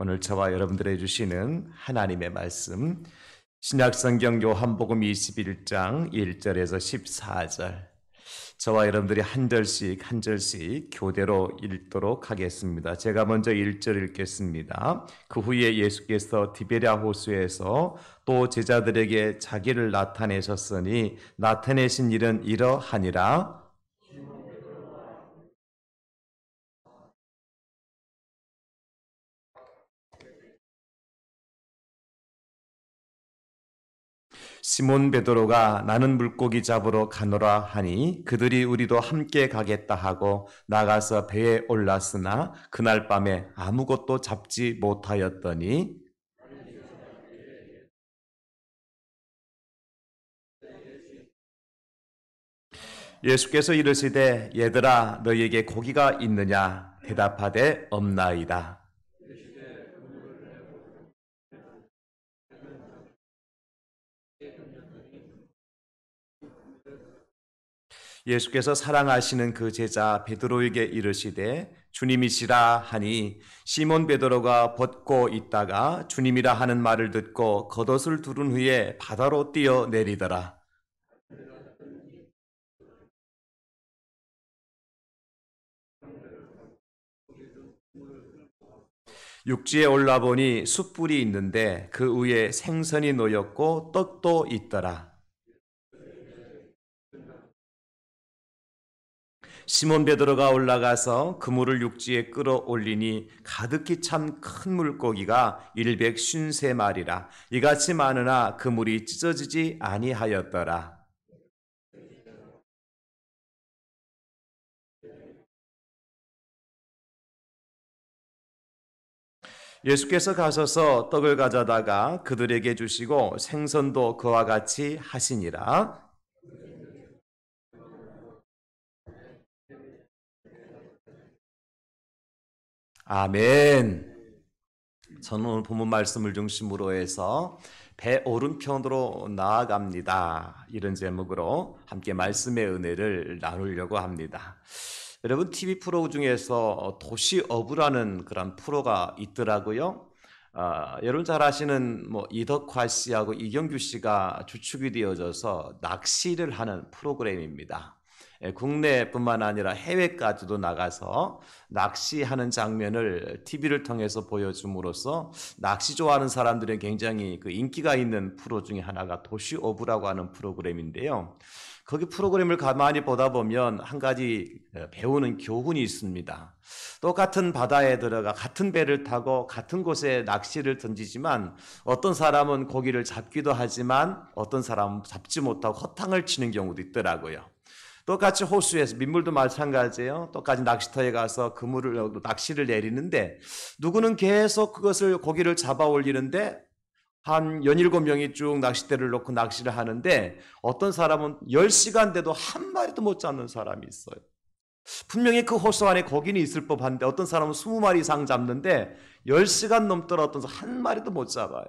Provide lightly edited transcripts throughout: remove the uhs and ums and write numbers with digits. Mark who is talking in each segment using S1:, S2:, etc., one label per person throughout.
S1: 오늘 저와 여러분들에게 주시는 하나님의 말씀, 신약성경 요한복음 21장 1절에서 14절, 저와 여러분들이 한 절씩 교대로 읽도록 하겠습니다. 제가 먼저 1절 읽겠습니다. 그 후에 예수께서 디베랴 호수에서 또 제자들에게 자기를 나타내셨으니 나타내신 일은 이러하니라. 시몬 베드로가 나는 물고기 잡으러 가노라 하니 그들이 우리도 함께 가겠다 하고 나가서 배에 올랐으나 그날 밤에 아무것도 잡지 못하였더니 예수께서 이르시되 얘들아 너희에게 고기가 있느냐 대답하되 없나이다. 예수께서 사랑하시는 그 제자 베드로에게 이르시되 주님이시라 하니 시몬 베드로가 벗고 있다가 주님이라 하는 말을 듣고 겉옷을 두른 후에 바다로 뛰어내리더라. 육지에 올라보니 숯불이 있는데 그 위에 생선이 놓였고 떡도 있더라. 시몬 베드로가 올라가서 그물을 육지에 끌어올리니 가득히 찬 큰 물고기가 153마리라. 이같이 많으나 그물이 찢어지지 아니하였더라. 예수께서 가셔서 떡을 가져다가 그들에게 주시고 생선도 그와 같이 하시니라. 아멘. 저는 오늘 본문 말씀을 중심으로 해서 배 오른편으로 나아갑니다. 이런 제목으로 함께 말씀의 은혜를 나누려고 합니다. 여러분 TV 프로 중에서 도시어부라는 그런 프로가 있더라고요. 여러분 잘 아시는 이덕화 씨하고 이경규 씨가 주축이 되어져서 낚시를 하는 프로그램입니다. 국내뿐만 아니라 해외까지도 나가서 낚시하는 장면을 TV를 통해서 보여줌으로써 낚시 좋아하는 사람들은 굉장히 그 인기가 있는 프로 중에 하나가 도시어부라고 하는 프로그램인데요. 거기 프로그램을 가만히 보다 보면 한 가지 배우는 교훈이 있습니다. 똑같은 바다에 들어가 같은 배를 타고 같은 곳에 낚시를 던지지만 어떤 사람은 고기를 잡기도 하지만 어떤 사람은 잡지 못하고 허탕을 치는 경우도 있더라고요. 똑같이 호수에서 민물도 마찬가지예요. 똑같이 낚시터에 가서 그물을 낚시를 내리는데 누구는 계속 그것을 고기를 잡아 올리는데 한 17명이 쭉 낚싯대를 놓고 낚시를 하는데 어떤 사람은 10시간 돼도 한 마리도 못 잡는 사람이 있어요. 분명히 그 호수 안에 고기는 있을 법한데 어떤 사람은 20마리 이상 잡는데 10시간 넘더라 어떤 사람은 한 마리도 못 잡아요.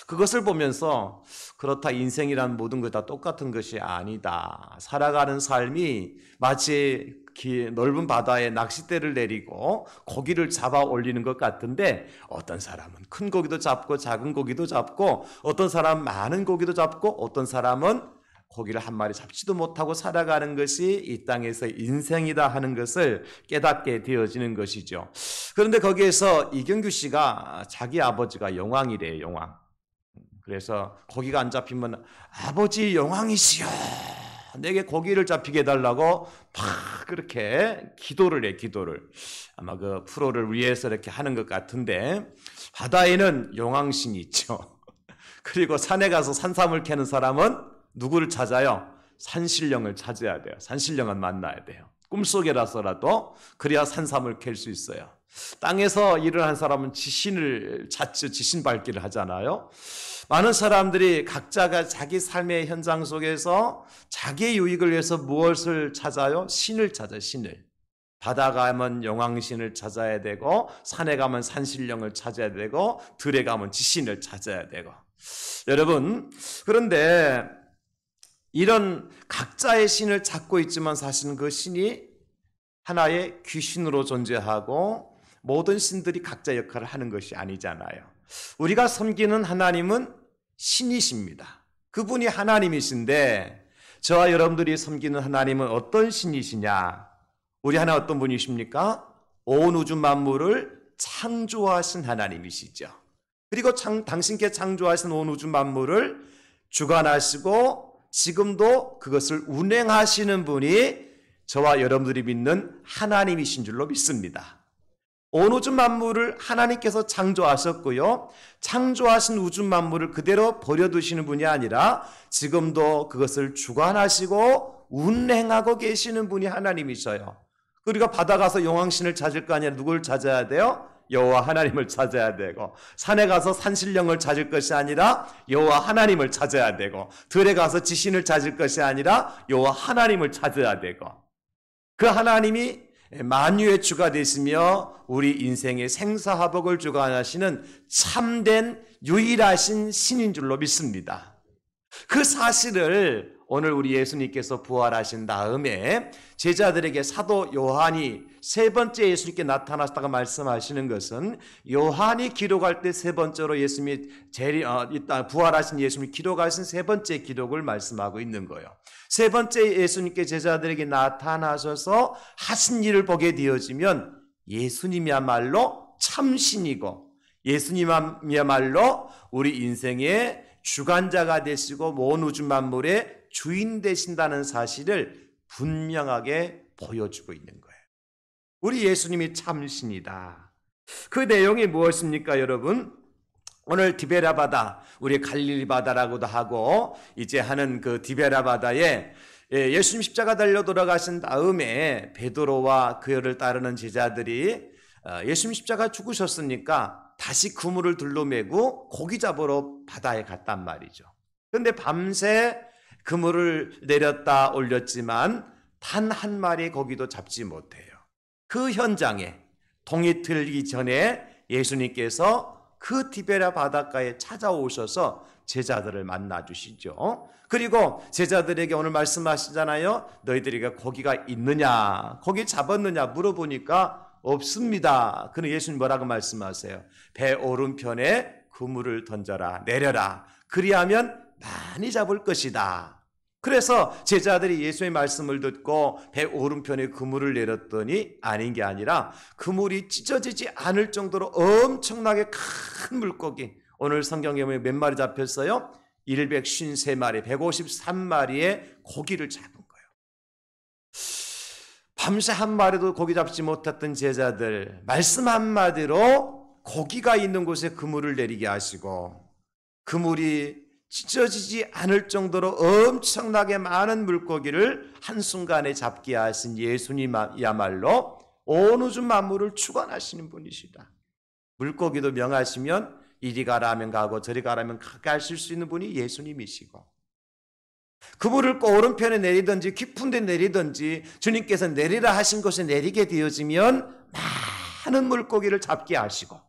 S1: 그것을 보면서 그렇다 인생이란 모든 것 다 똑같은 것이 아니다. 살아가는 삶이 마치 넓은 바다에 낚싯대를 내리고 고기를 잡아 올리는 것 같은데 어떤 사람은 큰 고기도 잡고 작은 고기도 잡고 어떤 사람은 많은 고기도 잡고 어떤 사람은 고기를 한 마리 잡지도 못하고 살아가는 것이 이 땅에서 인생이다 하는 것을 깨닫게 되어지는 것이죠. 그런데 거기에서 이경규 씨가 자기 아버지가 영왕이래요. 영왕. 그래서 고기가 안 잡히면 아버지 영왕이시여 내게 고기를 잡히게 해달라고 막 그렇게 기도를 해. 기도를 아마 그 프로를 위해서 이렇게 하는 것 같은데 바다에는 영왕신이 있죠. 그리고 산에 가서 산삼을 캐는 사람은 누구를 찾아요? 산신령을 찾아야 돼요. 산신령은 만나야 돼요. 꿈속에라서라도 그래야 산삼을 캘 수 있어요. 땅에서 일을 한 사람은 지신을 찾죠. 지신 밟기를 하잖아요. 많은 사람들이 각자가 자기 삶의 현장 속에서 자기의 유익을 위해서 무엇을 찾아요? 신을 찾아요. 신을. 바다 가면 영왕신을 찾아야 되고 산에 가면 산신령을 찾아야 되고 들에 가면 지신을 찾아야 되고 여러분 그런데 이런 각자의 신을 찾고 있지만 사실은 그 신이 하나의 귀신으로 존재하고 모든 신들이 각자 역할을 하는 것이 아니잖아요. 우리가 섬기는 하나님은 신이십니다. 그분이 하나님이신데 저와 여러분들이 섬기는 하나님은 어떤 신이시냐? 우리 하나님 어떤 분이십니까? 온 우주 만물을 창조하신 하나님이시죠. 그리고 당신께 창조하신 온 우주 만물을 주관하시고 지금도 그것을 운행하시는 분이 저와 여러분들이 믿는 하나님이신 줄로 믿습니다. 온 우주 만물을 하나님께서 창조하셨고요. 창조하신 우주 만물을 그대로 버려두시는 분이 아니라 지금도 그것을 주관하시고 운행하고 계시는 분이 하나님이셔요. 우리가 바다 가서 용왕신을 찾을 거 아니라 누굴 찾아야 돼요? 여호와 하나님을 찾아야 되고, 산에 가서 산신령을 찾을 것이 아니라 여호와 하나님을 찾아야 되고, 들에 가서 지신을 찾을 것이 아니라 여호와 하나님을 찾아야 되고, 그 하나님이 만유의 주가 되시며 우리 인생의 생사화복을 주관하시는 참된 유일하신 신인 줄로 믿습니다. 그 사실을 오늘 우리 예수님께서 부활하신 다음에 제자들에게 사도 요한이 세 번째 예수님께 나타났다가 말씀하시는 것은, 요한이 기록할 때 세 번째로 예수님이 부활하신 예수님이 기록하신 세 번째 기록을 말씀하고 있는 거예요. 세 번째 예수님께 제자들에게 나타나셔서 하신 일을 보게 되어지면 예수님이야말로 참신이고 예수님이야말로 우리 인생의 주관자가 되시고 온 우주 만물의 주인 되신다는 사실을 분명하게 보여주고 있는 거예요. 우리 예수님이 참신이다. 그 내용이 무엇입니까, 여러분? 오늘 디베라 바다, 우리 갈릴리 바다라고도 하고 이제 하는 그 디베라 바다에 예수님 십자가 달려 돌아가신 다음에 베드로와 그를 따르는 제자들이 예수님 십자가 죽으셨으니까 다시 그물을 둘러매고 고기 잡으러 바다에 갔단 말이죠. 그런데 밤새 그물을 내렸다 올렸지만 단 한 마리의 고기도 잡지 못해요. 그 현장에 동이 틀기 전에 예수님께서 그 디베라 바닷가에 찾아오셔서 제자들을 만나 주시죠. 그리고 제자들에게 오늘 말씀하시잖아요. 너희들에게 고기가 있느냐, 고기 잡았느냐 물어보니까 없습니다. 그는 예수님 뭐라고 말씀하세요? 배 오른편에 그물을 던져라, 내려라. 그리하면 많이 잡을 것이다. 그래서 제자들이 예수의 말씀을 듣고 배 오른편에 그물을 내렸더니 아닌 게 아니라 그물이 찢어지지 않을 정도로 엄청나게 큰 물고기, 오늘 성경에 보면 몇 마리 잡혔어요? 153마리, 153마리의 고기를 잡은 거예요. 밤새 한 마리도 고기 잡지 못했던 제자들, 말씀 한마디로 고기가 있는 곳에 그물을 내리게 하시고 그물이 찢어지지 않을 정도로 엄청나게 많은 물고기를 한순간에 잡게 하신 예수님이야말로 온 우주 만물을 주관하시는 분이시다. 물고기도 명하시면 이리 가라 하면 가고 저리 가라 하면 가실 수 있는 분이 예수님이시고, 그물을 오른편에 내리든지 깊은 데 내리든지 주님께서 내리라 하신 곳에 내리게 되어지면 많은 물고기를 잡게 하시고,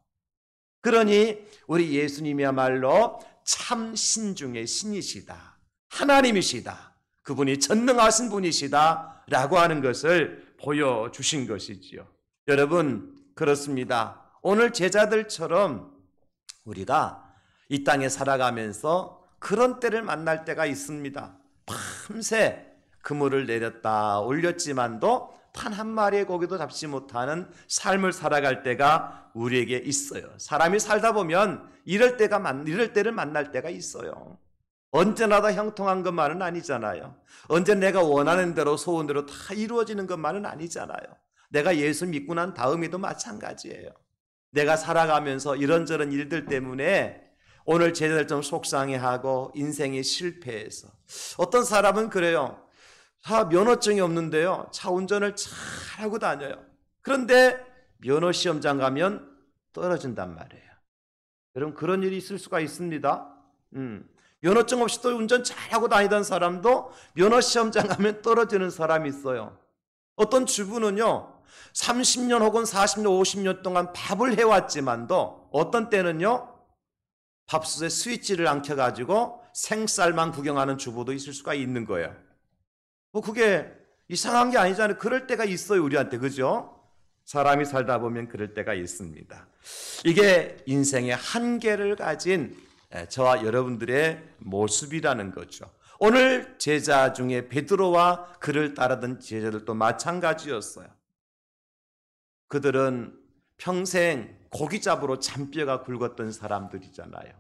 S1: 그러니 우리 예수님이야말로 참 신 중의 신이시다, 하나님이시다, 그분이 전능하신 분이시다 라고 하는 것을 보여주신 것이지요. 여러분, 그렇습니다. 오늘 제자들처럼 우리가 이 땅에 살아가면서 그런 때를 만날 때가 있습니다. 밤새 그물을 내렸다 올렸지만도 단 한 마리의 고기도 잡지 못하는 삶을 살아갈 때가 우리에게 있어요. 사람이 살다 보면 이럴 때를 만날 때가 있어요. 언제나 다 형통한 것만은 아니잖아요. 언제 내가 원하는 대로 소원대로 다 이루어지는 것만은 아니잖아요. 내가 예수 믿고 난 다음에도 마찬가지예요. 내가 살아가면서 이런저런 일들 때문에 오늘 제자들처럼 속상해하고 인생이 실패해서, 어떤 사람은 그래요. 면허증이 없는데요, 차 운전을 잘하고 다녀요. 그런데 면허시험장 가면 떨어진단 말이에요. 여러분, 그런 일이 있을 수가 있습니다. 면허증 없이 또 운전 잘하고 다니던 사람도 면허시험장 가면 떨어지는 사람이 있어요. 어떤 주부는요 30년 혹은 40년 50년 동안 밥을 해왔지만도 어떤 때는요 밥솥에 스위치를 안 켜가지고 생쌀만 구경하는 주부도 있을 수가 있는 거예요. 그게 이상한 게 아니잖아요. 그럴 때가 있어요, 우리한테. 그죠? 사람이 살다 보면 그럴 때가 있습니다. 이게 인생의 한계를 가진 저와 여러분들의 모습이라는 거죠. 오늘 제자 중에 베드로와 그를 따르던 제자들도 마찬가지였어요. 그들은 평생 고기 잡으러 잔뼈가 굵었던 사람들이잖아요.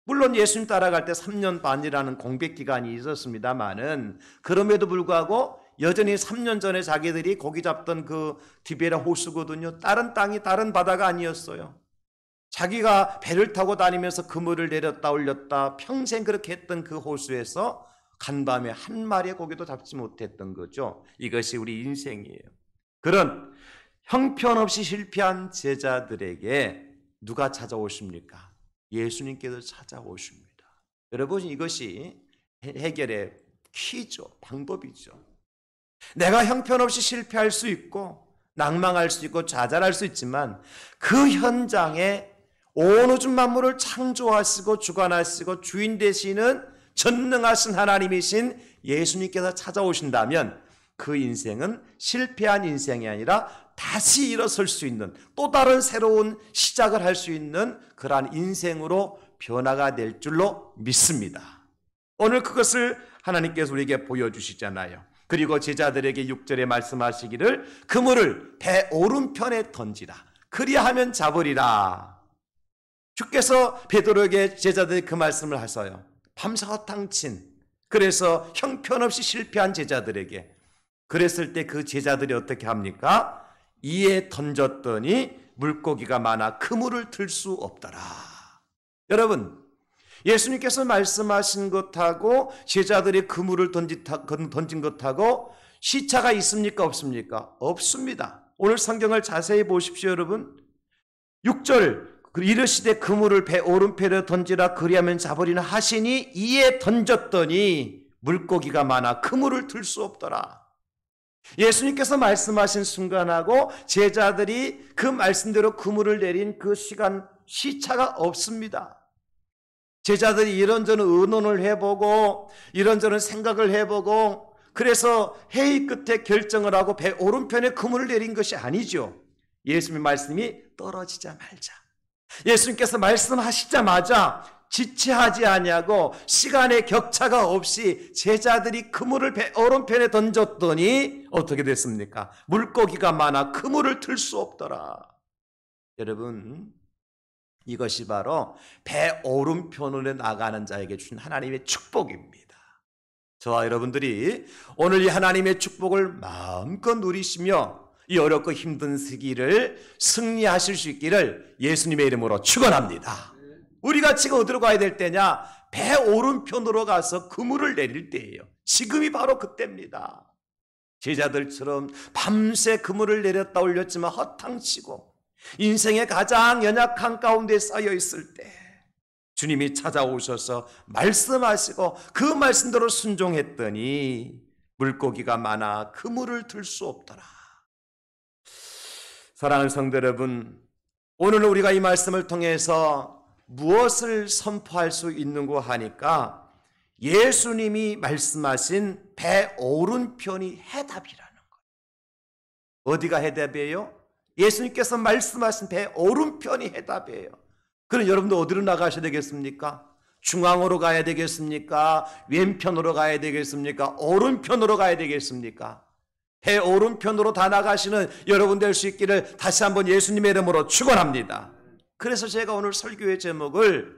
S1: 물론 예수님 따라갈 때 3년 반이라는 공백 기간이 있었습니다만은 그럼에도 불구하고 여전히 3년 전에 자기들이 고기 잡던 그 디베라 호수거든요. 다른 땅이 다른 바다가 아니었어요. 자기가 배를 타고 다니면서 그물을 내렸다 올렸다 평생 그렇게 했던 그 호수에서 간밤에 한 마리의 고기도 잡지 못했던 거죠. 이것이 우리 인생이에요. 그런 형편없이 실패한 제자들에게 누가 찾아오십니까? 예수님께서 찾아오십니다. 여러분, 이것이 해결의 키죠. 방법이죠. 내가 형편없이 실패할 수 있고 낭망할 수 있고 좌절할 수 있지만 그 현장에 온 우주 만물을 창조하시고 주관하시고 주인 되시는 전능하신 하나님이신 예수님께서 찾아오신다면 그 인생은 실패한 인생이 아니라 다시 일어설 수 있는 또 다른 새로운 시작을 할 수 있는 그러한 인생으로 변화가 될 줄로 믿습니다. 오늘 그것을 하나님께서 우리에게 보여주시잖아요. 그리고 제자들에게 6절에 말씀하시기를 그물을 배 오른편에 던지라. 그리하면 잡으리라. 주께서 베드로에게 제자들이 그 말씀을 하셔요. 밤새 허탕친 그래서 형편없이 실패한 제자들에게 그랬을 때 그 제자들이 어떻게 합니까? 이에 던졌더니 물고기가 많아 그물을 들 수 없더라. 여러분, 예수님께서 말씀하신 것하고 제자들이 그물을 던진 것하고 시차가 있습니까? 없습니까? 없습니다. 오늘 성경을 자세히 보십시오, 여러분. 6절 이르시되 그물을 배 오른편에 던지라 그리하면 잡으리나 하시니 이에 던졌더니 물고기가 많아 그물을 들 수 없더라. 예수님께서 말씀하신 순간하고 제자들이 그 말씀대로 그물을 내린 그 시간 시차가 없습니다. 제자들이 이런저런 의논을 해보고 이런저런 생각을 해보고 그래서 회의 끝에 결정을 하고 배 오른편에 그물을 내린 것이 아니죠. 예수님의 말씀이 떨어지자 말자. 예수님께서 말씀하시자마자 지체하지 아니하고 시간의 격차가 없이 제자들이 그물을 배 오른편에 던졌더니 어떻게 됐습니까? 물고기가 많아 그물을 들 수 없더라. 여러분, 이것이 바로 배 오른편으로 나가는 자에게 준 하나님의 축복입니다. 저와 여러분들이 오늘 이 하나님의 축복을 마음껏 누리시며 이 어렵고 힘든 시기를 승리하실 수 있기를 예수님의 이름으로 축원합니다. 우리가 지금 어디로 가야 될 때냐? 배 오른편으로 가서 그물을 내릴 때예요. 지금이 바로 그때입니다. 제자들처럼 밤새 그물을 내렸다 올렸지만 허탕치고 인생의 가장 연약한 가운데 쌓여 있을 때 주님이 찾아오셔서 말씀하시고 그 말씀대로 순종했더니 물고기가 많아 그물을 들 수 없더라. 사랑하는 성도 여러분, 오늘 우리가 이 말씀을 통해서 무엇을 선포할 수 있는고 하니까 예수님이 말씀하신 배 오른편이 해답이라는 거예요. 어디가 해답이에요? 예수님께서 말씀하신 배 오른편이 해답이에요. 그럼 여러분도 어디로 나가셔야 되겠습니까? 중앙으로 가야 되겠습니까? 왼편으로 가야 되겠습니까? 오른편으로 가야 되겠습니까? 배 오른편으로 다 나가시는 여러분 될 수 있기를 다시 한번 예수님의 이름으로 축원합니다. 그래서 제가 오늘 설교의 제목을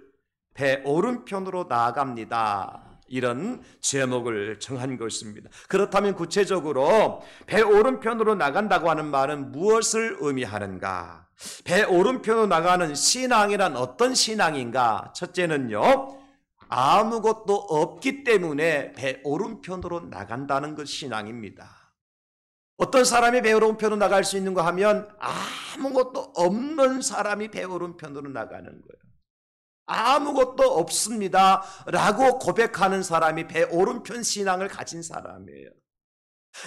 S1: 배 오른편으로 나아갑니다, 이런 제목을 정한 것입니다. 그렇다면 구체적으로 배 오른편으로 나간다고 하는 말은 무엇을 의미하는가? 배 오른편으로 나가는 신앙이란 어떤 신앙인가? 첫째는요, 아무것도 없기 때문에 배 오른편으로 나간다는 것 신앙입니다. 어떤 사람이 배 오른편으로 나갈 수 있는가 하면 아무것도 없는 사람이 배 오른편으로 나가는 거예요. 아무것도 없습니다 라고 고백하는 사람이 배 오른편 신앙을 가진 사람이에요.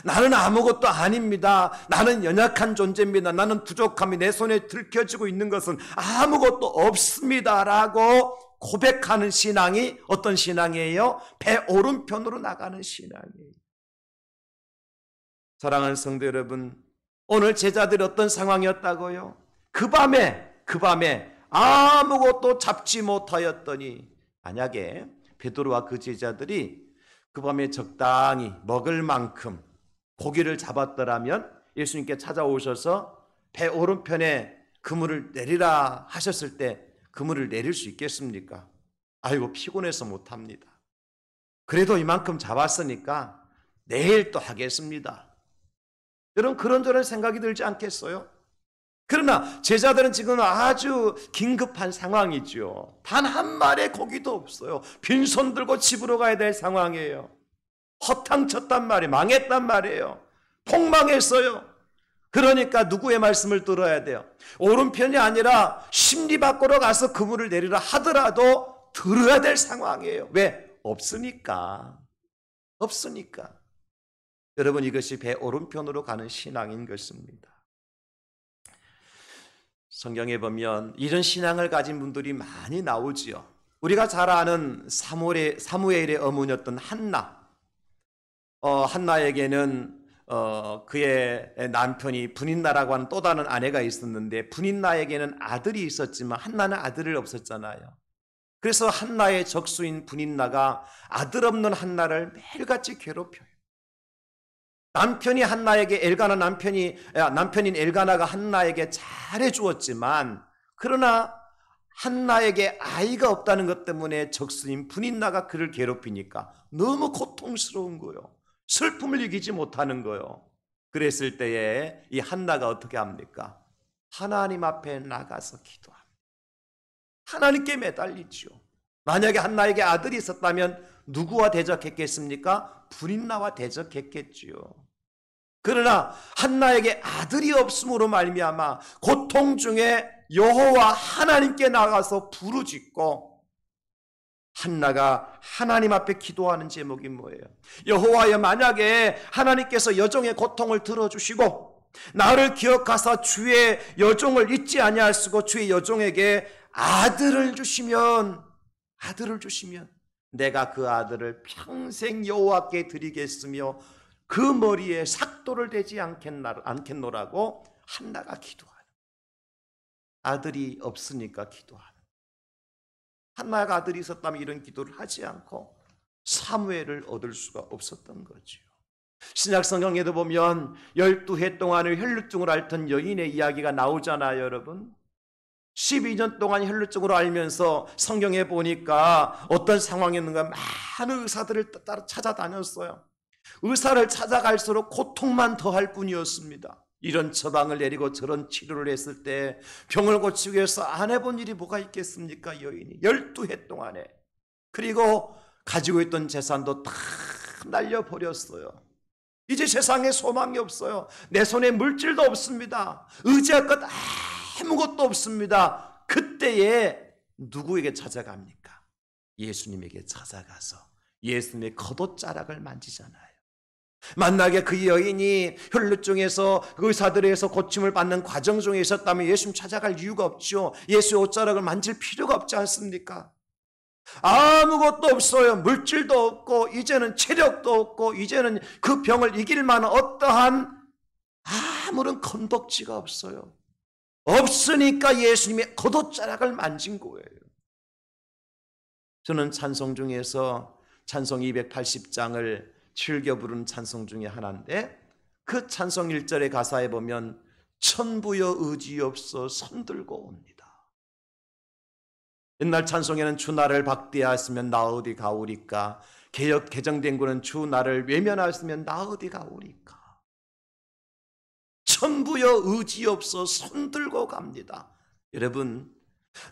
S1: 나는 아무것도 아닙니다. 나는 연약한 존재입니다. 나는 부족함이 내 손에 들켜지고 있는 것은 아무것도 없습니다 라고 고백하는 신앙이 어떤 신앙이에요? 배 오른편으로 나가는 신앙이에요. 사랑하는 성도 여러분, 오늘 제자들이 어떤 상황이었다고요? 그 밤에 아무것도 잡지 못하였더니, 만약에 베드로와 그 제자들이 그 밤에 적당히 먹을 만큼 고기를 잡았더라면 예수님께 찾아오셔서 배 오른편에 그물을 내리라 하셨을 때 그물을 내릴 수 있겠습니까? 아이고, 피곤해서 못합니다. 그래도 이만큼 잡았으니까 내일 또 하겠습니다. 여러분, 그런저런 생각이 들지 않겠어요? 그러나 제자들은 지금 아주 긴급한 상황이죠. 단 한 마리의 고기도 없어요. 빈손 들고 집으로 가야 될 상황이에요. 허탕쳤단 말이에요. 망했단 말이에요. 폭망했어요. 그러니까 누구의 말씀을 들어야 돼요? 오른편이 아니라 심리 밖으로 가서 그물을 내리라 하더라도 들어야 될 상황이에요. 왜? 없으니까. 여러분, 이것이 배 오른편으로 가는 신앙인 것입니다. 성경에 보면 이런 신앙을 가진 분들이 많이 나오지요. 우리가 잘 아는 사무엘의 어머니였던 한나. 한나에게는 그의 남편이 분인나라고 하는 또 다른 아내가 있었는데, 분인나에게는 아들이 있었지만 한나는 아들이 없었잖아요. 그래서 한나의 적수인 분인나가 아들 없는 한나를 매일같이 괴롭혀요. 남편인 엘가나가 한나에게 잘해 주었지만, 그러나 한나에게 아이가 없다는 것 때문에 적수인 분인나가 그를 괴롭히니까 너무 고통스러운 거예요. 슬픔을 이기지 못하는 거예요. 그랬을 때에 이 한나가 어떻게 합니까? 하나님 앞에 나가서 기도합니다. 하나님께 매달리죠. 만약에 한나에게 아들이 있었다면 누구와 대적했겠습니까? 분인나와 대적했겠지요. 그러나 한나에게 아들이 없음으로 말미암아 고통 중에 여호와 하나님께 나가서 부르짖고, 한나가 하나님 앞에 기도하는 제목이 뭐예요? 여호와여, 만약에 하나님께서 여종의 고통을 들어주시고 나를 기억하사 주의 여종을 잊지 아니하시고 주의 여종에게 아들을 주시면 내가 그 아들을 평생 여호와께 드리겠으며 그 머리에 삭도를 대지 않겠노라고 한나가 기도하는, 아들이 없으니까 기도하는. 한나가 아들이 있었다면 이런 기도를 하지 않고 사무엘을 얻을 수가 없었던 거죠. 신약 성경에도 보면 12해 동안을 혈루증을 앓던 여인의 이야기가 나오잖아요, 여러분. 12년 동안 혈루증으로 앓면서 성경에 보니까 어떤 상황이었는가, 많은 의사들을 따라 찾아다녔어요. 의사를 찾아갈수록 고통만 더할 뿐이었습니다. 이런 처방을 내리고 저런 치료를 했을 때 병을 고치기 위해서 안 해본 일이 뭐가 있겠습니까? 여인이 12해 동안에. 그리고 가지고 있던 재산도 다 날려버렸어요. 이제 세상에 소망이 없어요. 내 손에 물질도 없습니다. 의지할 것 아무것도 없습니다. 그때에 누구에게 찾아갑니까? 예수님에게 찾아가서 예수님의 겉옷자락을 만지잖아요. 만약에 그 여인이 혈루증에서 의사들에서 고침을 받는 과정 중에 있었다면 예수님 찾아갈 이유가 없죠. 예수의 옷자락을 만질 필요가 없지 않습니까? 아무것도 없어요. 물질도 없고 이제는 체력도 없고 이제는 그 병을 이길 만한 어떠한 아무런 건덕지가 없어요. 없으니까 예수님의 겉옷자락을 만진 거예요. 저는 찬송 중에서 찬송 280장을 즐겨 부르는 찬송 중에 하나인데, 그 찬송 1절의 가사에 보면 천부여 의지없어 손들고 옵니다. 옛날 찬송에는 주 나를 박대하였으면 나 어디 가오리까, 개정된 거는 주 나를 외면하였으면 나 어디 가오리까. 천부여 의지없어 손들고 갑니다. 여러분,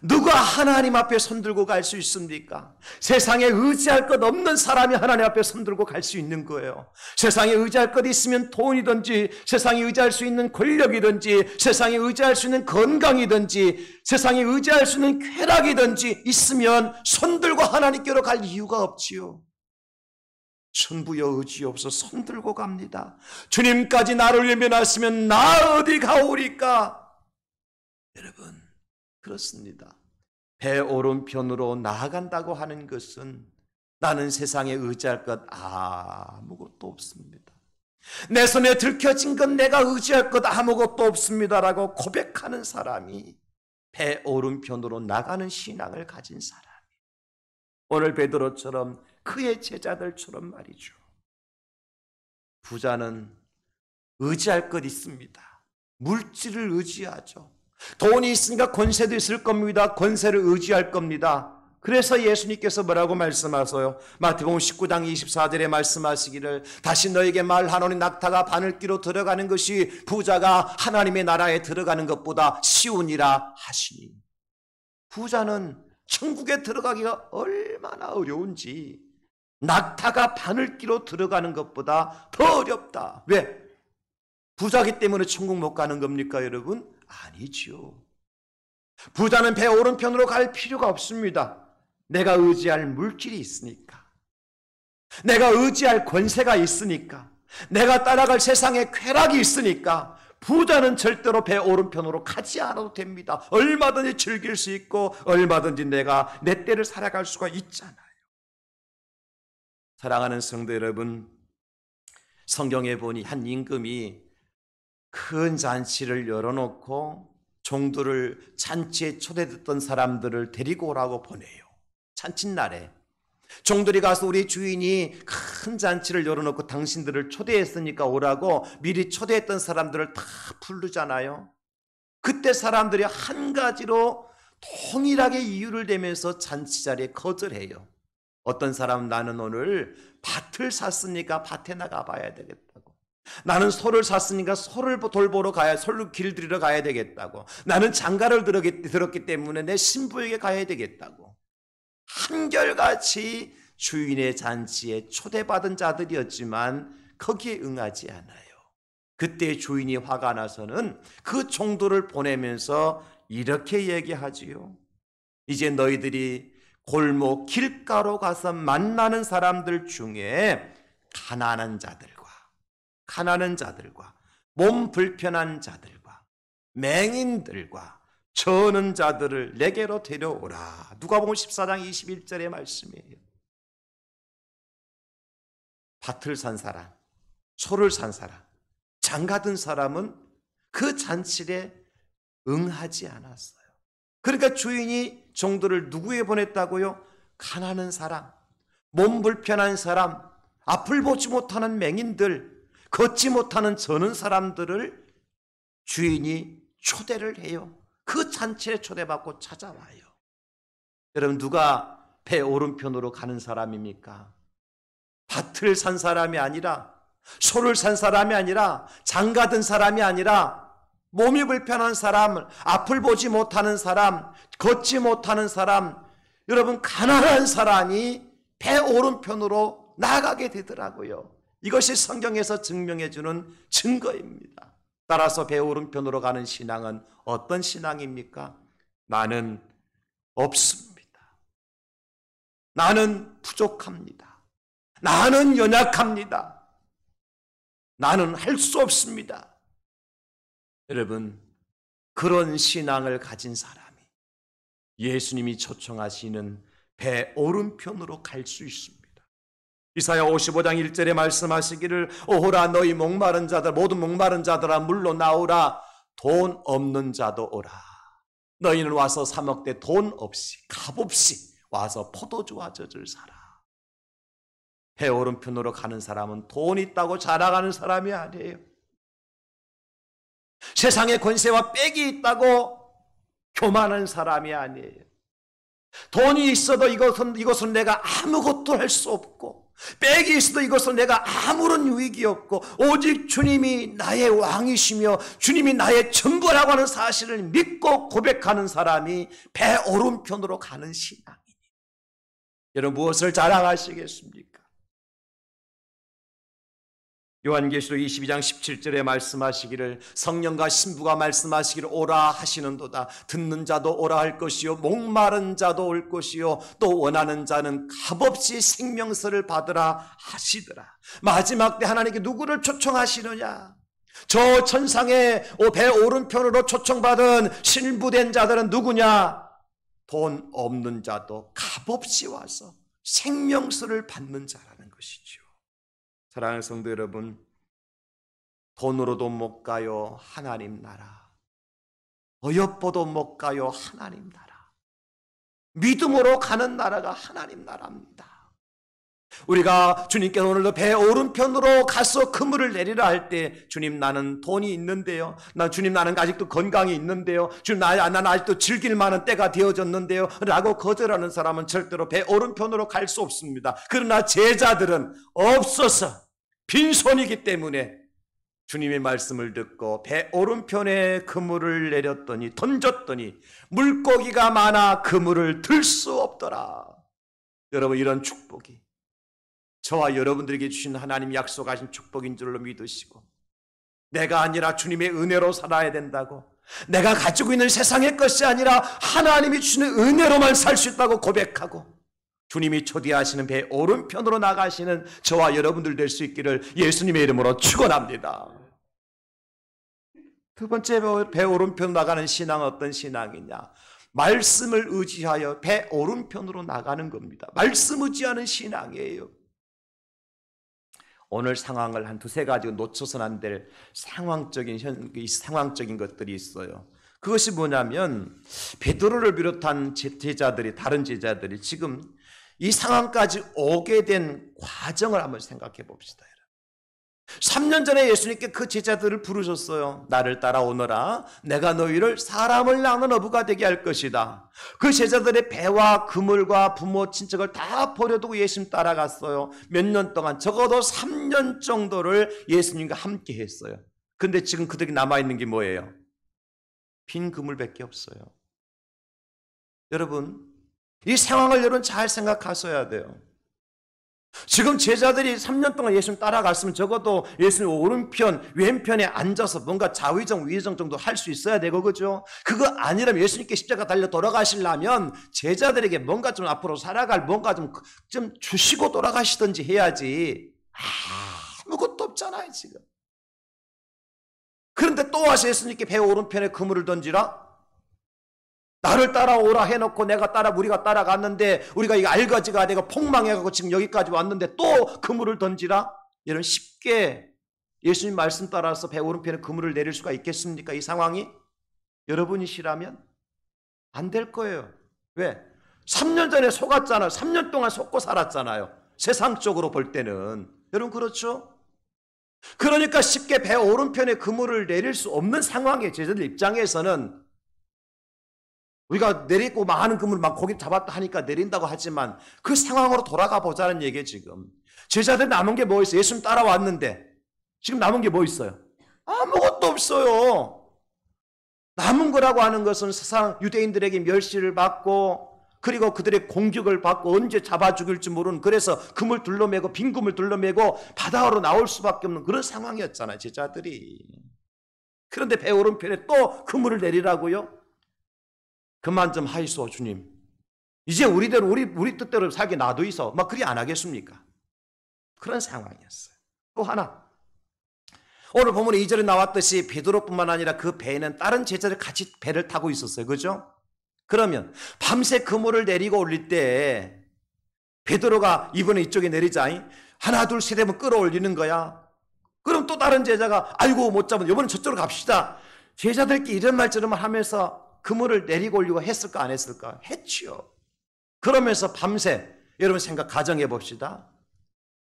S1: 누가 하나님 앞에 손들고 갈 수 있습니까? 세상에 의지할 것 없는 사람이 하나님 앞에 손들고 갈 수 있는 거예요. 세상에 의지할 것 있으면 돈이든지, 세상에 의지할 수 있는 권력이든지, 세상에 의지할 수 있는 건강이든지, 세상에 의지할 수 있는 쾌락이든지 있으면 손들고 하나님께로 갈 이유가 없지요. 천부여 의지없어 손들고 갑니다. 주님까지 나를 외면하시면 나 어디 가오리까. 여러분, 그렇습니다. 배 오른편으로 나아간다고 하는 것은 나는 세상에 의지할 것 아무것도 없습니다. 내 손에 들켜진 건 내가 의지할 것 아무것도 없습니다라고 고백하는 사람이 배 오른편으로 나가는 신앙을 가진 사람. 오늘 베드로처럼 그의 제자들처럼 말이죠. 부자는 의지할 것 있습니다. 물질을 의지하죠. 돈이 있으니까 권세도 있을 겁니다. 권세를 의지할 겁니다. 그래서 예수님께서 뭐라고 말씀하세요? 마태복음 19장 24절에 말씀하시기를 다시 너에게 말하노니 낙타가 바늘귀로 들어가는 것이 부자가 하나님의 나라에 들어가는 것보다 쉬우니라 하시니. 부자는 천국에 들어가기가 얼마나 어려운지 낙타가 바늘귀로 들어가는 것보다 더 어렵다. 왜? 부자기 때문에 천국 못 가는 겁니까, 여러분? 아니지요. 부자는 배 오른편으로 갈 필요가 없습니다. 내가 의지할 물질이 있으니까, 내가 의지할 권세가 있으니까, 내가 따라갈 세상의 쾌락이 있으니까 부자는 절대로 배 오른편으로 가지 않아도 됩니다. 얼마든지 즐길 수 있고 얼마든지 내가 내 때를 살아갈 수가 있잖아요. 사랑하는 성도 여러분, 성경에 보니 한 임금이 큰 잔치를 열어놓고 종들을 잔치에 초대됐던 사람들을 데리고 오라고 보내요. 잔칫날에 종들이 가서 우리 주인이 큰 잔치를 열어놓고 당신들을 초대했으니까 오라고 미리 초대했던 사람들을 다 부르잖아요. 그때 사람들이 한 가지로 동일하게 이유를 대면서 잔치 자리에 거절해요. 어떤 사람은 나는 오늘 밭을 샀으니까 밭에 나가 봐야 되겠다고. 나는 소를 샀으니까 소를 돌보러 소를 길들이러 가야 되겠다고. 나는 장가를 들었기 때문에 내 신부에게 가야 되겠다고. 한결같이 주인의 잔치에 초대받은 자들이었지만 거기에 응하지 않아요. 그때 주인이 화가 나서는 그 종들을 보내면서 이렇게 얘기하지요. 이제 너희들이 골목 길가로 가서 만나는 사람들 중에 가난한 자들과 몸 불편한 자들과 맹인들과 저는 자들을 내게로 데려오라. 누가복음 14장 21절의 말씀이에요. 밭을 산 사람, 소를 산 사람, 장가든 사람은 그 잔치에 응하지 않았어요. 그러니까 주인이 종들을 누구에 보냈다고요? 가난한 사람, 몸 불편한 사람, 앞을 보지 못하는 맹인들, 걷지 못하는 저는 사람들을 주인이 초대를 해요. 그 잔치에 초대받고 찾아와요. 여러분, 누가 배 오른편으로 가는 사람입니까? 밭을 산 사람이 아니라, 소를 산 사람이 아니라, 장가든 사람이 아니라, 몸이 불편한 사람, 앞을 보지 못하는 사람, 걷지 못하는 사람, 여러분, 가난한 사람이 배 오른편으로 나가게 되더라고요. 이것이 성경에서 증명해주는 증거입니다. 따라서 배 오른편으로 가는 신앙은 어떤 신앙입니까? 나는 없습니다. 나는 부족합니다. 나는 연약합니다. 나는 할 수 없습니다. 여러분, 그런 신앙을 가진 사람이 예수님이 초청하시는 배 오른편으로 갈 수 있습니다. 이사야 55장 1절에 말씀하시기를 오호라 너희 목마른 자들 모든 목마른 자들아 물로 나오라 돈 없는 자도 오라. 너희는 와서 사 먹되 돈 없이 값없이 와서 포도주와 젖을 사라. 배 오른편으로 가는 사람은 돈 있다고 자랑하는 사람이 아니에요. 세상의 권세와 빽이 있다고 교만한 사람이 아니에요. 돈이 있어도 이것은 내가 아무것도 할 수 없고 빽이 있어도 이것은 내가 아무런 유익이 없고 오직 주님이 나의 왕이시며 주님이 나의 전부라고 하는 사실을 믿고 고백하는 사람이 배 오른편으로 가는 신앙이니 여러분 무엇을 자랑하시겠습니까? 요한계시록 22장 17절에 말씀하시기를 성령과 신부가 말씀하시기를 오라 하시는도다. 듣는 자도 오라 할 것이요 목마른 자도 올 것이요 또 원하는 자는 값없이 생명수를 받으라 하시더라. 마지막 때 하나님께 누구를 초청하시느냐? 저 천상의 배 오른편으로 초청받은 신부된 자들은 누구냐? 돈 없는 자도 값없이 와서 생명수를 받는 자라는 것이죠. 사랑하는 성도 여러분, 돈으로도 못 가요, 하나님 나라. 어여뻐도 못 가요, 하나님 나라. 믿음으로 가는 나라가 하나님 나라입니다. 우리가 주님께서 오늘도 배 오른편으로 가서 그물을 내리라 할 때, 주님 나는 돈이 있는데요, 주님 나는 아직도 건강이 있는데요, 주님 나는 아직도 즐길 만한 때가 되어졌는데요 라고 거절하는 사람은 절대로 배 오른편으로 갈 수 없습니다. 그러나 제자들은 없어서 빈손이기 때문에 주님의 말씀을 듣고 배 오른편에 그물을 내렸더니, 던졌더니 물고기가 많아 그물을 들 수 없더라. 여러분, 이런 축복이 저와 여러분들에게 주신 하나님 약속하신 축복인 줄로 믿으시고, 내가 아니라 주님의 은혜로 살아야 된다고, 내가 가지고 있는 세상의 것이 아니라 하나님이 주시는 은혜로만 살 수 있다고 고백하고, 주님이 초대하시는 배 오른편으로 나가시는 저와 여러분들 될 수 있기를 예수님의 이름으로 축원합니다. 두 번째, 배 오른편으로 나가는 신앙은 어떤 신앙이냐? 말씀을 의지하여 배 오른편으로 나가는 겁니다. 말씀 의지하는 신앙이에요. 오늘 상황을 한 두세 가지 놓쳐서는 안 될 상황적인 것들이 있어요. 그것이 뭐냐면, 베드로를 비롯한 제자들이, 다른 제자들이 지금 이 상황까지 오게 된 과정을 한번 생각해 봅시다. 3년 전에 예수님께 그 제자들을 부르셨어요. 나를 따라오너라. 내가 너희를 사람을 낳는 어부가 되게 할 것이다. 그 제자들의 배와 그물과 부모 친척을 다 버려두고 예수님 따라갔어요. 몇 년 동안, 적어도 3년 정도를 예수님과 함께 했어요. 근데 지금 그들이 남아있는 게 뭐예요? 빈 그물밖에 없어요. 여러분, 이 상황을 여러분 잘 생각하셔야 돼요. 지금 제자들이 3년 동안 예수님 따라갔으면 적어도 예수님 오른편, 왼편에 앉아서 뭔가 좌의정, 위의정 정도 할 수 있어야 되고, 그죠? 그거 아니라면 예수님께 십자가 달려 돌아가시려면 제자들에게 뭔가 좀 앞으로 살아갈 뭔가 좀 주시고 돌아가시든지 해야지. 아무것도 없잖아요, 지금. 그런데 또 와서 예수님께 배 오른편에 그물을 던지라? 나를 따라오라 해놓고 우리가 따라갔는데, 우리가 이거 알가지가 되고 폭망해가지고 지금 여기까지 왔는데 또 그물을 던지라? 여러분, 쉽게 예수님 말씀 따라서 배 오른편에 그물을 내릴 수가 있겠습니까? 이 상황이 여러분이시라면 안 될 거예요. 왜? 3년 전에 속았잖아요. 3년 동안 속고 살았잖아요. 세상적으로 볼 때는. 여러분, 그렇죠? 그러니까 쉽게 배 오른편에 그물을 내릴 수 없는 상황이에요. 제자들 입장에서는. 우리가 내리고 많은 그물 막 고기 잡았다 하니까 내린다고 하지만 그 상황으로 돌아가 보자는 얘기예요. 지금 제자들 남은 게 뭐 있어요? 예수님 따라왔는데 지금 남은 게 뭐 있어요? 아무것도 없어요. 남은 거라고 하는 것은 세상 유대인들에게 멸시를 받고, 그리고 그들의 공격을 받고 언제 잡아 죽일지 모르는, 그래서 그물 둘러매고 빈 그물 둘러매고 바다로 나올 수밖에 없는 그런 상황이었잖아요, 제자들이. 그런데 배 오른편에 또 그물을 내리라고요? 그만 좀 하이소, 주님. 이제 우리대로 우리 뜻대로 살게 놔두이소. 막 그리 안 하겠습니까? 그런 상황이었어요. 또 하나, 오늘 보면 2절에 나왔듯이 베드로뿐만 아니라 그 배에는 다른 제자들 같이 배를 타고 있었어요. 그죠? 그러면 밤새 그물을 내리고 올릴 때 베드로가 이번에 이쪽에 내리자, 하나 둘 셋 하면 끌어올리는 거야. 그럼 또 다른 제자가 아이고 못 잡은, 이번엔 저쪽으로 갑시다. 제자들끼리 이런 말 저런 말 하면서 그물을 내리고 올리고 했을까 안 했을까? 했지요. 그러면서 밤새, 여러분 가정해 봅시다.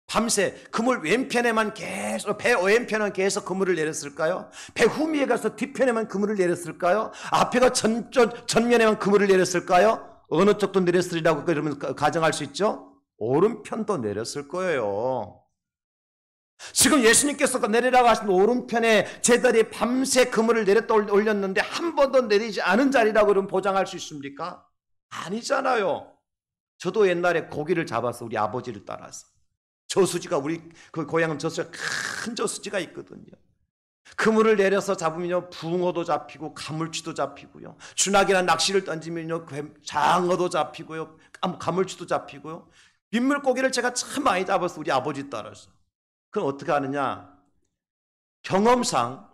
S1: 밤새 그물 왼편에만 계속, 배 왼편은 계속 그물을 내렸을까요? 배 후미에 가서 뒤편에만 그물을 내렸을까요? 앞에가 전면에만 그물을 내렸을까요? 어느 쪽도 내렸으리라고 그러면 가정할 수 있죠? 오른편도 내렸을 거예요. 지금 예수님께서 내리라고 하신 오른편에 제자들이 밤새 그물을 내렸다 올렸는데 한 번도 내리지 않은 자리라고 그러면 보장할 수 있습니까? 아니잖아요. 저도 옛날에 고기를 잡아서 우리 아버지를 따라서, 저수지가, 우리 그 고향은 저수지가, 큰 저수지가 있거든요. 그물을 내려서 잡으면요, 붕어도 잡히고 가물치도 잡히고요, 주낙이나 낚시를 던지면요, 장어도 잡히고요, 가물치도 잡히고요. 민물고기를 제가 참 많이 잡아서 우리 아버지 따라서. 그럼 어떻게 하느냐? 경험상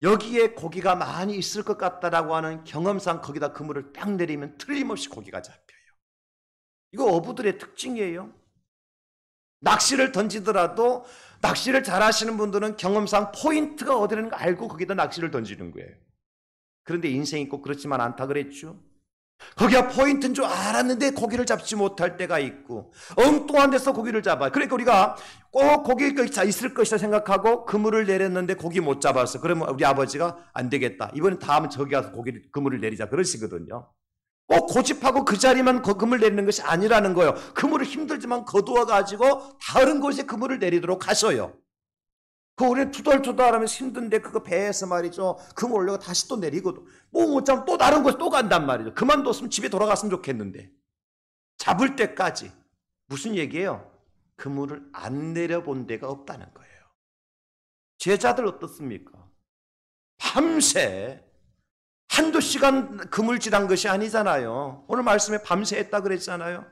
S1: 여기에 고기가 많이 있을 것 같다라고 하는 경험상 거기다 그물을 딱 내리면 틀림없이 고기가 잡혀요. 이거 어부들의 특징이에요. 낚시를 던지더라도 낚시를 잘하시는 분들은 경험상 포인트가 어디라는 거 알고 거기다 낚시를 던지는 거예요. 그런데 인생이 꼭 그렇지만 않다 그랬죠. 거기가 포인트인 줄 알았는데 고기를 잡지 못할 때가 있고 엉뚱한 데서 고기를 잡아. 그러니까 우리가 꼭 고기가 있을 것이다 생각하고 그물을 내렸는데 고기 못 잡았어. 그러면 우리 아버지가 안 되겠다. 이번엔 다음은 저기 가서 그물을 내리자 그러시거든요. 꼭 고집하고 그 자리만 그물 내리는 것이 아니라는 거예요. 그물을 힘들지만 거두어가지고 다른 곳에 그물을 내리도록 하셔요. 우리는 투덜투덜하면서 힘든데 그거 배에서 말이죠. 그물 올려가 다시 또 내리고 뭐 못 잡으면 또 다른 곳에 또 간단 말이죠. 그만뒀으면 집에 돌아갔으면 좋겠는데 잡을 때까지 무슨 얘기예요? 그물을 안 내려본 데가 없다는 거예요. 제자들 어떻습니까? 밤새 한두 시간 그물질한 것이 아니잖아요. 오늘 말씀에 밤새 했다 그랬잖아요.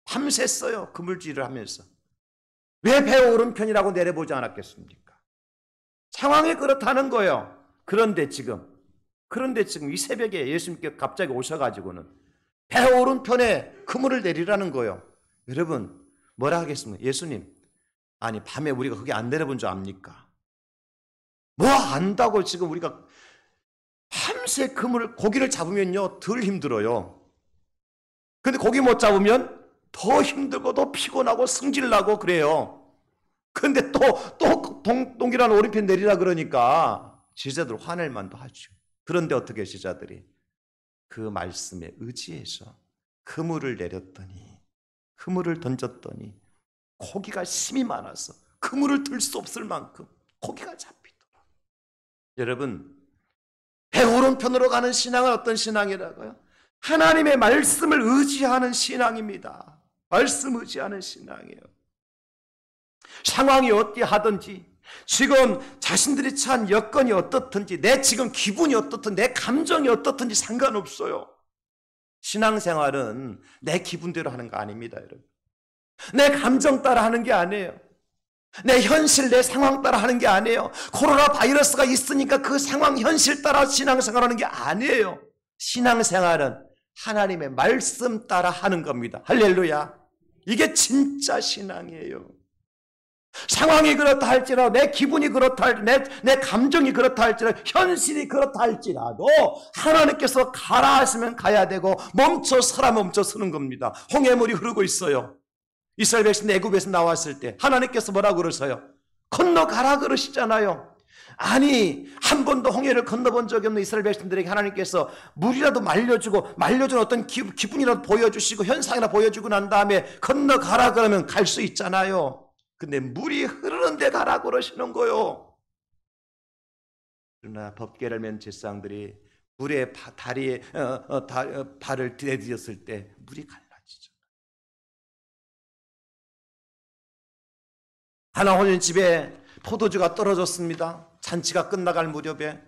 S1: 밤샜어요. 그물질을 하면서. 왜 배 오른편이라고 내려보지 않았겠습니까? 상황이 그렇다는 거예요. 그런데 지금 이 새벽에 예수님께 갑자기 오셔가지고는 배 오른편에 그물을 내리라는 거예요. 여러분 뭐라 하겠습니까? 예수님, 아니 밤에 우리가 그게 안 내려본 줄 압니까? 뭐 안다고 지금 우리가 밤새 고기를 잡으면요 덜 힘들어요. 근데 고기 못 잡으면 더 힘들고 더 피곤하고 승질나고 그래요. 근데 또 동일한 오른편 내리라 그러니까 제자들 화낼 만도 하죠. 그런데 어떻게 제자들이 그 말씀에 의지해서 그물을 내렸더니 그물을 던졌더니 고기가 힘이 많아서 그물을 들 수 없을 만큼 고기가 잡히더라. 여러분 배 오른편으로 가는 신앙은 어떤 신앙이라고요? 하나님의 말씀을 의지하는 신앙입니다. 말씀 의지하는 신앙이에요. 상황이 어찌하든지 지금 자신들이 처한 여건이 어떻든지 내 지금 기분이 어떻든 내 감정이 어떻든지 상관없어요. 신앙생활은 내 기분대로 하는 거 아닙니다, 여러분. 내 감정 따라 하는 게 아니에요. 내 현실, 내 상황 따라 하는 게 아니에요. 코로나 바이러스가 있으니까 그 상황, 현실 따라 신앙생활하는 게 아니에요. 신앙생활은 하나님의 말씀 따라 하는 겁니다. 할렐루야. 이게 진짜 신앙이에요. 상황이 그렇다 할지라도 내 기분이 그렇다 할지라도 내 감정이 그렇다 할지라도 현실이 그렇다 할지라도 하나님께서 가라 하시면 가야 되고 멈춰서라 멈춰서는 겁니다. 홍해물이 흐르고 있어요. 이스라엘 백성 애굽에서 나왔을 때 하나님께서 뭐라고 그러세요? 건너가라 그러시잖아요. 아니 한 번도 홍해를 건너본 적이 없는 이스라엘 백성들에게 하나님께서 물이라도 말려준 어떤 기분이라도 보여주시고 현상이라도 보여주고 난 다음에 건너가라 그러면 갈 수 있잖아요. 근데 물이 흐르는 데 가라 그러시는 거요. 그러나 법궤를 맨 제사장들이 물에 다리에 발을 들이댔을 때 물이 갈라지죠. 하나님 집에 포도주가 떨어졌습니다. 잔치가 끝나갈 무렵에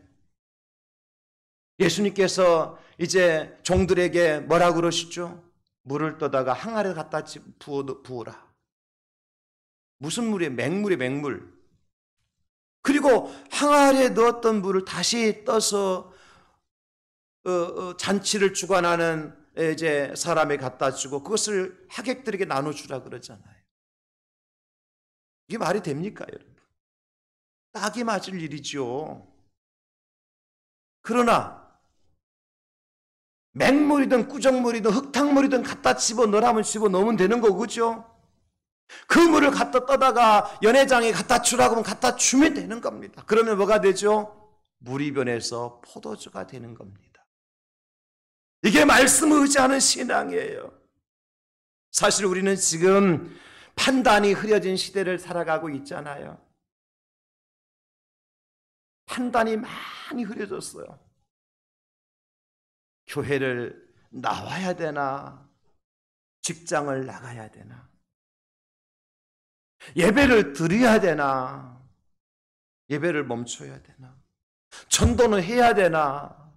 S1: 예수님께서 이제 종들에게 뭐라 그러시죠? 물을 떠다가 항아리에 갖다 부으라. 무슨 물이에요? 맹물이에요, 맹물. 그리고 항아리에 넣었던 물을 다시 떠서 잔치를 주관하는 이제 사람에 갖다 주고 그것을 하객들에게 나눠주라 그러잖아요. 이게 말이 됩니까, 여러분? 딱이 맞을 일이죠. 그러나 맹물이든 꾸정물이든 흙탕물이든 갖다 집어넣으라면 집어넣으면 되는 거고, 그죠? 그 물을 갖다 떠다가 연회장에 갖다 주라고 하면 갖다 주면 되는 겁니다. 그러면 뭐가 되죠? 물이 변해서 포도주가 되는 겁니다. 이게 말씀을 의지하는 신앙이에요. 사실 우리는 지금 판단이 흐려진 시대를 살아가고 있잖아요. 판단이 많이 흐려졌어요. 교회를 나와야 되나? 직장을 나가야 되나? 예배를 드려야 되나? 예배를 멈춰야 되나? 전도는 해야 되나?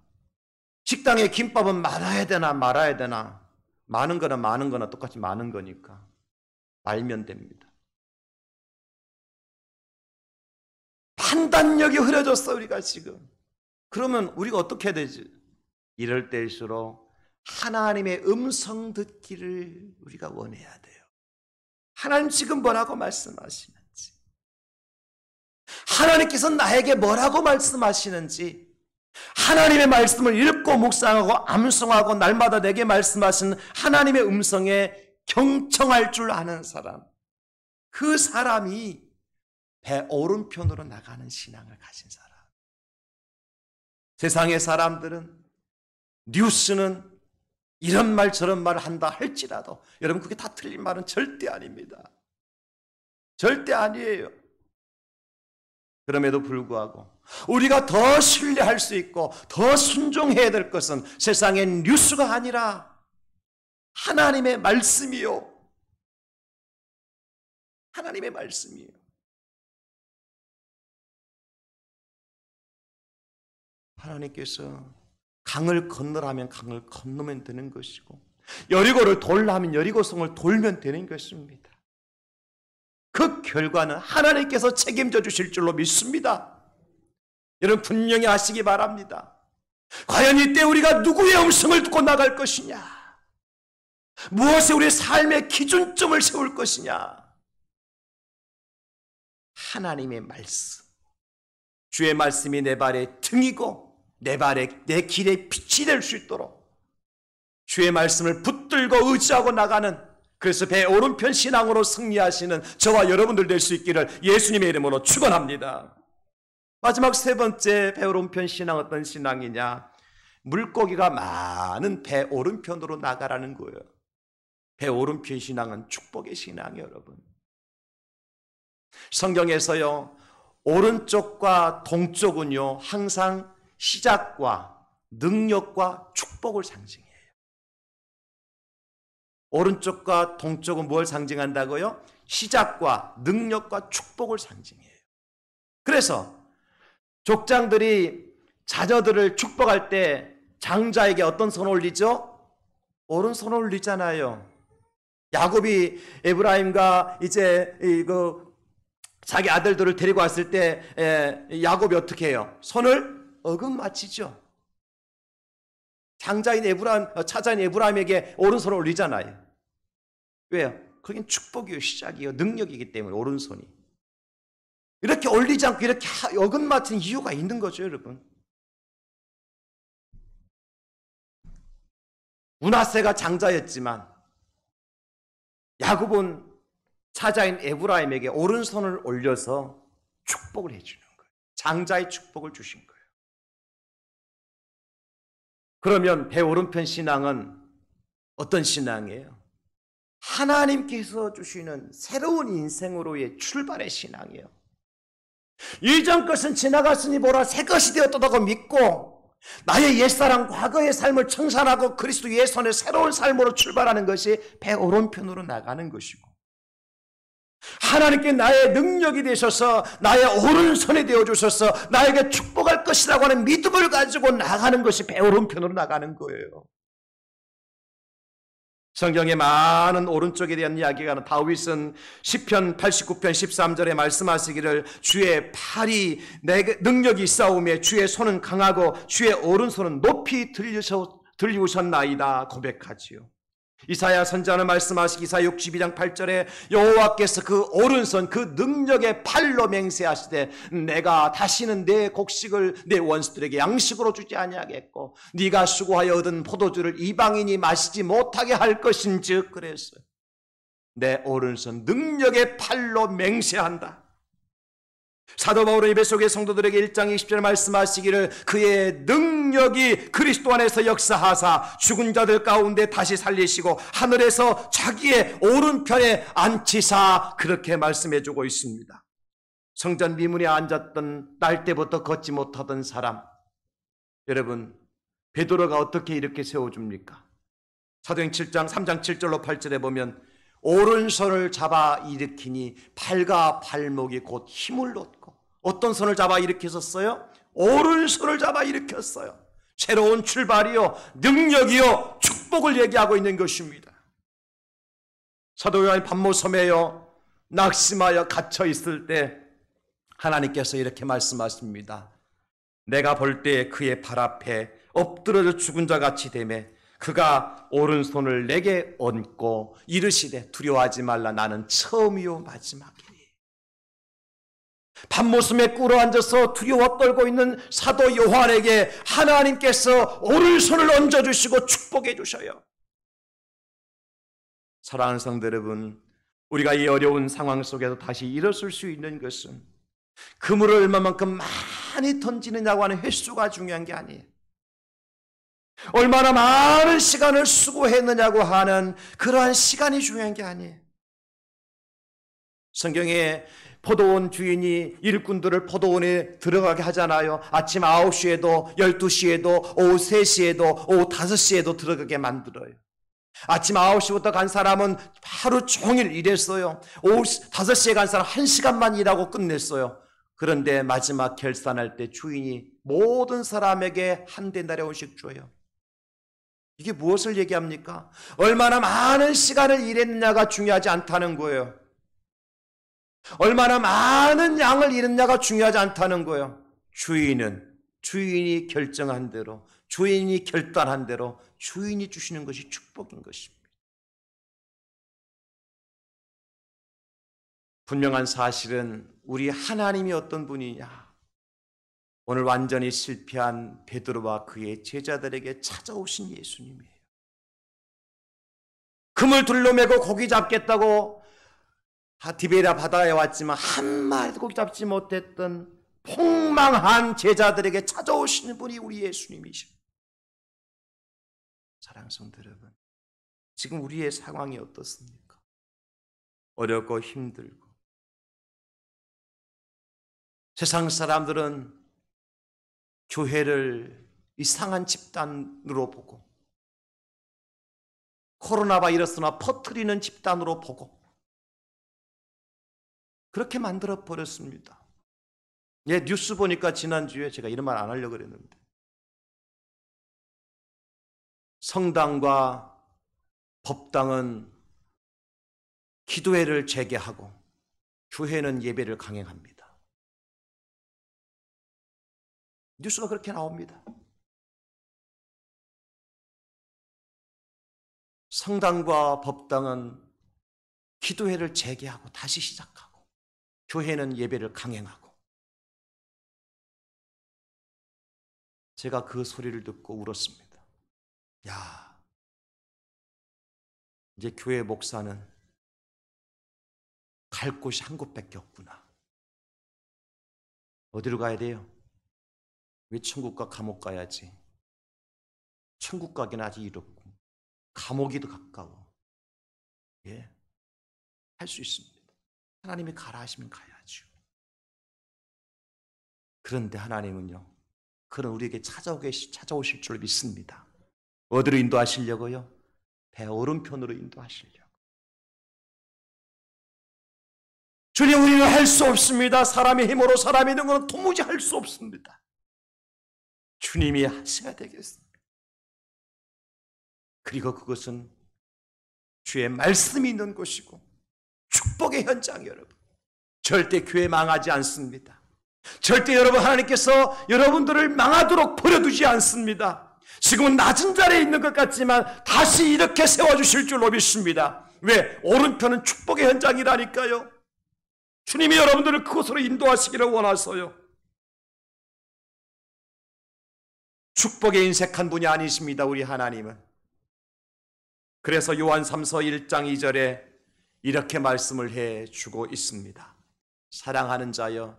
S1: 식당에 김밥은 말아야 되나 말아야 되나? 많은 거나 똑같이 많은 거니까 말면 됩니다. 판단력이 흐려졌어 우리가 지금. 그러면 우리가 어떻게 해야 되지? 이럴 때일수록 하나님의 음성 듣기를 우리가 원해야 돼요. 하나님 지금 뭐라고 말씀하시는지, 하나님께서 나에게 뭐라고 말씀하시는지, 하나님의 말씀을 읽고 묵상하고 암송하고 날마다 내게 말씀하시는 하나님의 음성에 경청할 줄 아는 사람, 그 사람이 배 오른편으로 나가는 신앙을 가진 사람. 세상의 사람들은, 뉴스는 이런 말 저런 말을 한다 할지라도 여러분, 그게 다 틀린 말은 절대 아닙니다. 절대 아니에요. 그럼에도 불구하고 우리가 더 신뢰할 수 있고 더 순종해야 될 것은 세상의 뉴스가 아니라 하나님의 말씀이요, 하나님의 말씀이에요. 하나님께서 강을 건너라면 강을 건너면 되는 것이고, 여리고를 돌라면 여리고성을 돌면 되는 것입니다. 그 결과는 하나님께서 책임져 주실 줄로 믿습니다. 여러분, 분명히 아시기 바랍니다. 과연 이때 우리가 누구의 음성을 듣고 나갈 것이냐, 무엇에 우리의 삶의 기준점을 세울 것이냐, 하나님의 말씀, 주의 말씀이 내 발의 등이고 내 길의 빛이 될 수 있도록 주의 말씀을 붙들고 의지하고 나가는, 그래서 배 오른편 신앙으로 승리하시는 저와 여러분들 될 수 있기를 예수님의 이름으로 축원합니다. 마지막 세 번째 배 오른편 신앙, 어떤 신앙이냐, 물고기가 많은 배 오른편으로 나가라는 거예요. 배 오른편 신앙은 축복의 신앙이에요. 여러분, 성경에서요, 오른쪽과 동쪽은요 항상 시작과 능력과 축복을 상징해요. 오른쪽과 동쪽은 뭘 상징한다고요? 시작과 능력과 축복을 상징해요. 그래서 족장들이 자녀들을 축복할 때 장자에게 어떤 손을 올리죠? 오른손을 올리잖아요. 야곱이 에브라임과 이제 자기 아들들을 데리고 왔을 때 야곱이 어떻게 해요? 손을 어긋맞히죠. 장자인 차자인 에브라임에게 오른손을 올리잖아요. 왜요? 그게 축복이요, 시작이요, 능력이기 때문에 오른손이. 이렇게 올리지 않고 이렇게 어긋맞힌 이유가 있는 거죠, 여러분. 므낫세가 장자였지만 야곱은 차자인 에브라임에게 오른손을 올려서 축복을 해주는 거예요. 장자의 축복을 주신 거예요. 그러면 배 오른편 신앙은 어떤 신앙이에요? 하나님께서 주시는 새로운 인생으로의 출발의 신앙이에요. 이전 것은 지나갔으니 보라, 새 것이 되었다고 믿고 나의 옛사람 과거의 삶을 청산하고 그리스도 예수의 새로운 삶으로 출발하는 것이 배 오른편으로 나가는 것이고, 하나님께 나의 능력이 되셔서 나의 오른손이 되어주셔서 나에게 축복할 것이라고 하는 믿음을 가지고 나가는 것이 배 오른편으로 나가는 거예요. 성경에 많은 오른쪽에 대한 이야기가 나는 다윗은 시편 89편 13절에 말씀하시기를 주의 팔이 내게 능력이 있사오며 주의 손은 강하고 주의 오른손은 높이 들리우셨나이다 고백하지요. 이사야 선지자는 말씀하시기 이사야 62장 8절에 여호와께서 그 오른손 그 능력의 팔로 맹세하시되 내가 다시는 내 곡식을 내 원수들에게 양식으로 주지 아니하겠고 네가 수고하여 얻은 포도주를 이방인이 마시지 못하게 할 것인즉, 그랬어요. 내 오른손 능력의 팔로 맹세한다. 사도 바울은 에베소교회 성도들에게 1장 20절에 말씀하시기를 그의 능력이 그리스도 안에서 역사하사 죽은 자들 가운데 다시 살리시고 하늘에서 자기의 오른편에 앉히사, 그렇게 말씀해주고 있습니다. 성전 미문에 앉았던 날 때부터 걷지 못하던 사람, 여러분, 베드로가 어떻게 이렇게 세워줍니까? 사도행 7장 3장 7절로 8절에 보면 오른손을 잡아 일으키니 팔과 발목이 곧 힘을 얻고, 어떤 손을 잡아 일으켰었어요? 오른손을 잡아 일으켰어요. 새로운 출발이요, 능력이요, 축복을 얘기하고 있는 것입니다. 사도 요한이 pat모섬에요 낙심하여 갇혀 있을 때 하나님께서 이렇게 말씀하십니다. 내가 볼 때 그의 발 앞에 엎드려져 죽은 자 같이 되매 그가 오른손을 내게 얹고 이르시되 두려워하지 말라. 나는 처음이요 마지막이니. 밤모섬에 꿇어앉아서 두려워 떨고 있는 사도 요한에게 하나님께서 오른손을 얹어주시고 축복해 주셔요. 사랑하는 성도 여러분, 우리가 이 어려운 상황 속에서 다시 일어설 수 있는 것은 그물을 얼마만큼 많이 던지느냐고 하는 횟수가 중요한 게 아니에요. 얼마나 많은 시간을 수고했느냐고 하는 그러한 시간이 중요한 게 아니에요. 성경에 포도원 주인이 일꾼들을 포도원에 들어가게 하잖아요. 아침 9시에도 12시에도 오후 3시에도 오후 5시에도 들어가게 만들어요. 아침 9시부터 간 사람은 하루 종일 일했어요. 오후 5시에 간 사람 1시간만 일하고 끝냈어요. 그런데 마지막 결산할 때 주인이 모든 사람에게 한 데나리온씩 줘요. 이게 무엇을 얘기합니까? 얼마나 많은 시간을 일했느냐가 중요하지 않다는 거예요. 얼마나 많은 양을 일했느냐가 중요하지 않다는 거예요. 주인이 결정한 대로, 주인이 결단한 대로 주인이 주시는 것이 축복인 것입니다. 분명한 사실은 우리 하나님이 어떤 분이냐? 오늘 완전히 실패한 베드로와 그의 제자들에게 찾아오신 예수님이에요. 그물 둘러매고 고기 잡겠다고 디베랴 바다에 왔지만 한 마리도 고기 잡지 못했던 폭망한 제자들에게 찾아오시는 분이 우리 예수님이십니다. 사랑하는 성도 여러분, 지금 우리의 상황이 어떻습니까? 어렵고 힘들고 세상 사람들은 교회를 이상한 집단으로 보고 코로나 바이러스나 퍼뜨리는 집단으로 보고 그렇게 만들어 버렸습니다. 예, 뉴스 보니까 지난주에 제가 이런 말 안 하려고 그랬는데 성당과 법당은 기도회를 재개하고 교회는 예배를 강행합니다. 뉴스가 그렇게 나옵니다. 성당과 법당은 기도회를 재개하고 다시 시작하고 교회는 예배를 강행하고 제가 그 소리를 듣고 울었습니다. 야, 이제 교회 목사는 갈 곳이 한 곳밖에 없구나. 어디로 가야 돼요? 왜 천국과 감옥 가야지? 천국 가기는 아직 이렇고 감옥이 더 가까워. 예, 할 수 있습니다. 하나님이 가라 하시면 가야죠. 그런데 하나님은요, 그는 우리에게 찾아오실 줄 믿습니다. 어디로 인도하시려고요? 배 오른편으로 인도하시려고. 주님, 우리는 할 수 없습니다. 사람의 힘으로 사람이 있는 것은 도무지 할 수 없습니다. 주님이 하셔야 되겠습니다. 그리고 그것은 주의 말씀이 있는 곳이고 축복의 현장이에요. 여러분, 절대 교회 망하지 않습니다. 절대 여러분 하나님께서 여러분들을 망하도록 버려두지 않습니다. 지금은 낮은 자리에 있는 것 같지만 다시 이렇게 세워주실 줄로 믿습니다. 왜? 오른편은 축복의 현장이라니까요. 주님이 여러분들을 그곳으로 인도하시기를 원하서요. 축복에 인색한 분이 아니십니다. 우리 하나님은. 그래서 요한 3서 1장 2절에 이렇게 말씀을 해주고 있습니다. 사랑하는 자여,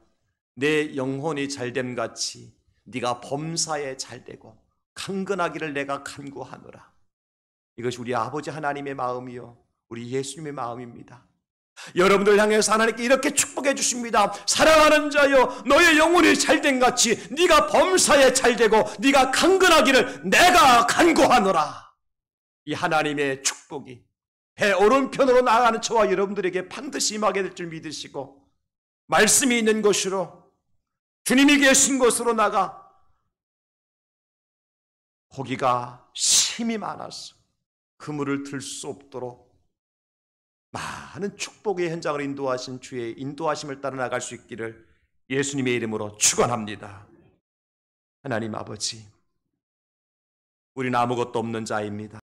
S1: 내 영혼이 잘됨 같이 네가 범사에 잘되고 강건하기를 내가 간구하노라. 이것이 우리 아버지 하나님의 마음이요 우리 예수님의 마음입니다. 여러분들 향해서 하나님께 이렇게 축복해 주십니다. 사랑하는 자여, 너의 영혼이 잘된 같이 네가 범사에 잘되고 네가 강건하기를 내가 간구하노라. 이 하나님의 축복이 배 오른편으로 나아가는 저와 여러분들에게 반드시 임하게 될 줄 믿으시고 말씀이 있는 곳으로, 주님이 계신 곳으로 나가 고기가 심이 많아서 그물을 들 수 없도록 많은 축복의 현장을 인도하신 주의 인도하심을 따라 나갈 수 있기를 예수님의 이름으로 축원합니다. 하나님 아버지, 우리는 아무것도 없는 자입니다.